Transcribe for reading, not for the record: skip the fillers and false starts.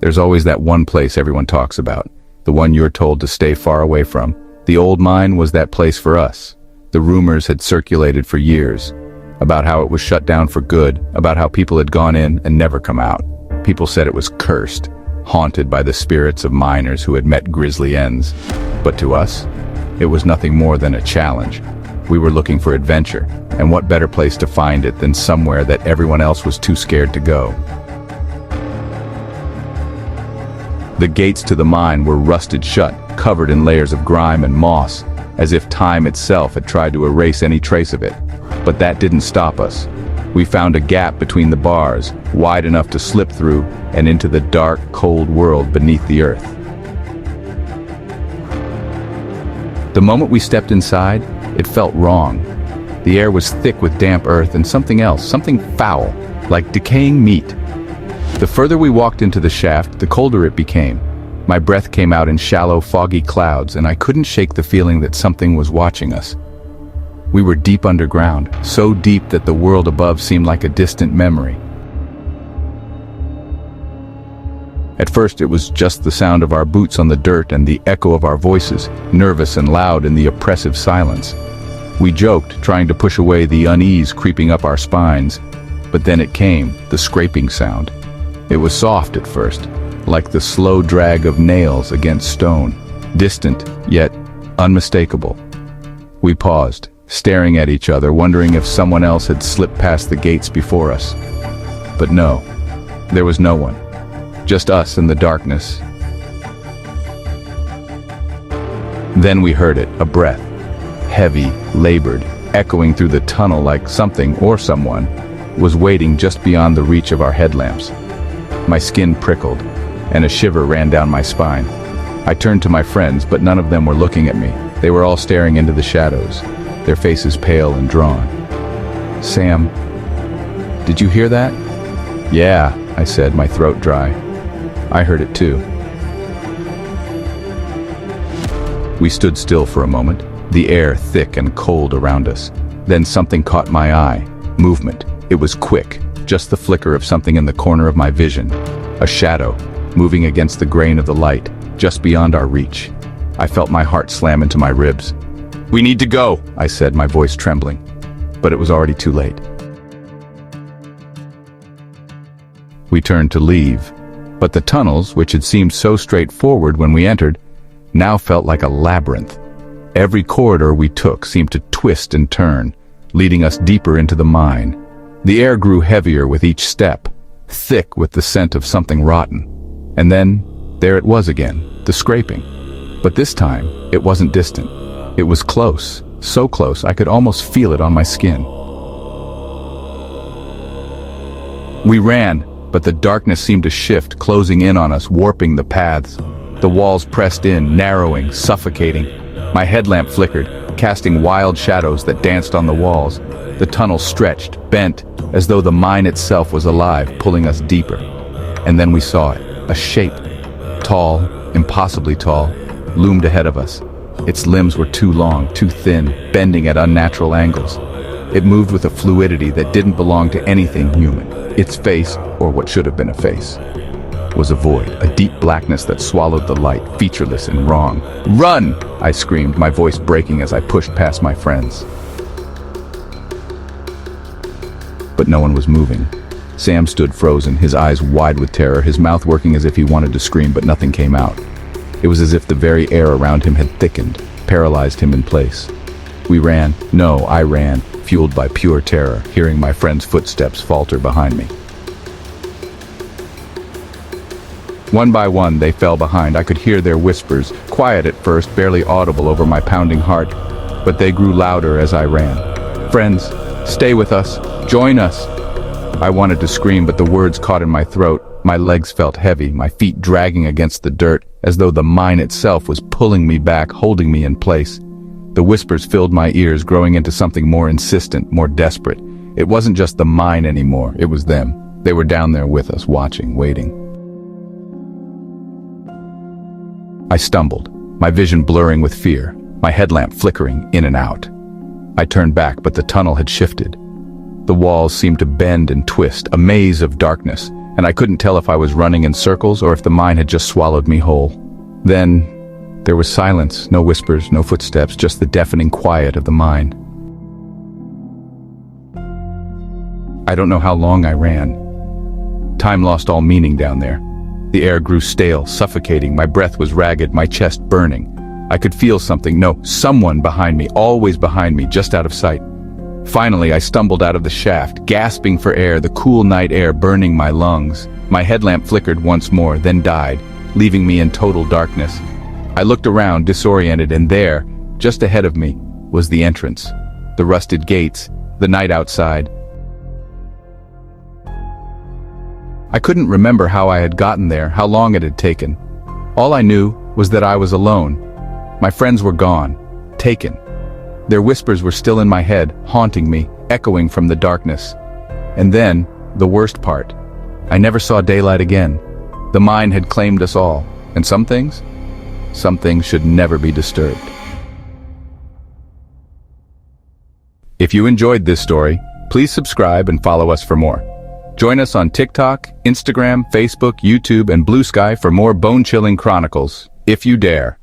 There's always that one place everyone talks about, the one you're told to stay far away from. The old mine was that place for us. The rumors had circulated for years, about how it was shut down for good, about how people had gone in and never come out. People said it was cursed, haunted by the spirits of miners who had met grisly ends. But to us, it was nothing more than a challenge. We were looking for adventure, and what better place to find it than somewhere that everyone else was too scared to go. The gates to the mine were rusted shut, covered in layers of grime and moss, as if time itself had tried to erase any trace of it. But that didn't stop us. We found a gap between the bars, wide enough to slip through and into the dark, cold world beneath the earth. The moment we stepped inside, it felt wrong. The air was thick with damp earth and something else, something foul, like decaying meat. The further we walked into the shaft, the colder it became. My breath came out in shallow, foggy clouds, and I couldn't shake the feeling that something was watching us. We were deep underground, so deep that the world above seemed like a distant memory. At first it was just the sound of our boots on the dirt and the echo of our voices, nervous and loud in the oppressive silence. We joked, trying to push away the unease creeping up our spines. But then it came, the scraping sound. It was soft at first, like the slow drag of nails against stone, distant, yet unmistakable. We paused, staring at each other, wondering if someone else had slipped past the gates before us. But no, there was no one. Just us in the darkness. Then we heard it, a breath, heavy, labored, echoing through the tunnel like something or someone was waiting just beyond the reach of our headlamps. My skin prickled, and a shiver ran down my spine. I turned to my friends, but none of them were looking at me. They were all staring into the shadows, their faces pale and drawn. "Sam, did you hear that?" "Yeah," I said, my throat dry. "I heard it too." We stood still for a moment, the air thick and cold around us. Then something caught my eye. Movement. It was quick, just the flicker of something in the corner of my vision. A shadow, moving against the grain of the light, just beyond our reach. I felt my heart slam into my ribs. "We need to go," I said, my voice trembling. But it was already too late. We turned to leave, but the tunnels, which had seemed so straightforward when we entered, now felt like a labyrinth. Every corridor we took seemed to twist and turn, leading us deeper into the mine. The air grew heavier with each step, thick with the scent of something rotten. And then, there it was again, the scraping. But this time, it wasn't distant. It was close, so close I could almost feel it on my skin. We ran, but the darkness seemed to shift, closing in on us, warping the paths. The walls pressed in, narrowing, suffocating. My headlamp flickered, casting wild shadows that danced on the walls. The tunnel stretched, bent, as though the mine itself was alive, pulling us deeper. And then we saw it, a shape, tall, impossibly tall, loomed ahead of us. Its limbs were too long, too thin, bending at unnatural angles. It moved with a fluidity that didn't belong to anything human. Its face, or what should have been a face, was a void, a deep blackness that swallowed the light, featureless and wrong. "Run!" I screamed, my voice breaking as I pushed past my friends. But no one was moving. Sam stood frozen, his eyes wide with terror, his mouth working as if he wanted to scream, but nothing came out. It was as if the very air around him had thickened, paralyzed him in place. We ran. No, I ran, fueled by pure terror, hearing my friends' footsteps falter behind me. One by one, they fell behind. I could hear their whispers, quiet at first, barely audible over my pounding heart, but they grew louder as I ran. "Friends, stay with us. Join us." I wanted to scream, but the words caught in my throat. My legs felt heavy, my feet dragging against the dirt, as though the mine itself was pulling me back, holding me in place. The whispers filled my ears, growing into something more insistent, more desperate. It wasn't just the mine anymore, it was them. They were down there with us, watching, waiting. I stumbled, my vision blurring with fear, my headlamp flickering in and out. I turned back, but the tunnel had shifted. The walls seemed to bend and twist, a maze of darkness, and I couldn't tell if I was running in circles or if the mine had just swallowed me whole. Then, there was silence, no whispers, no footsteps, just the deafening quiet of the mine. I don't know how long I ran. Time lost all meaning down there. The air grew stale, suffocating, my breath was ragged, my chest burning. I could feel something, no, someone behind me, always behind me, just out of sight. Finally, I stumbled out of the shaft, gasping for air, the cool night air burning my lungs. My headlamp flickered once more, then died, leaving me in total darkness. I looked around, disoriented, and there, just ahead of me, was the entrance. The rusted gates, the night outside. I couldn't remember how I had gotten there, how long it had taken. All I knew was that I was alone. My friends were gone, taken. Their whispers were still in my head, haunting me, echoing from the darkness. And then, the worst part. I never saw daylight again. The mine had claimed us all, and some things should never be disturbed. If you enjoyed this story, please subscribe and follow us for more. Join us on TikTok, Instagram, Facebook, YouTube, and Blue Sky for more bone-chilling chronicles, if you dare.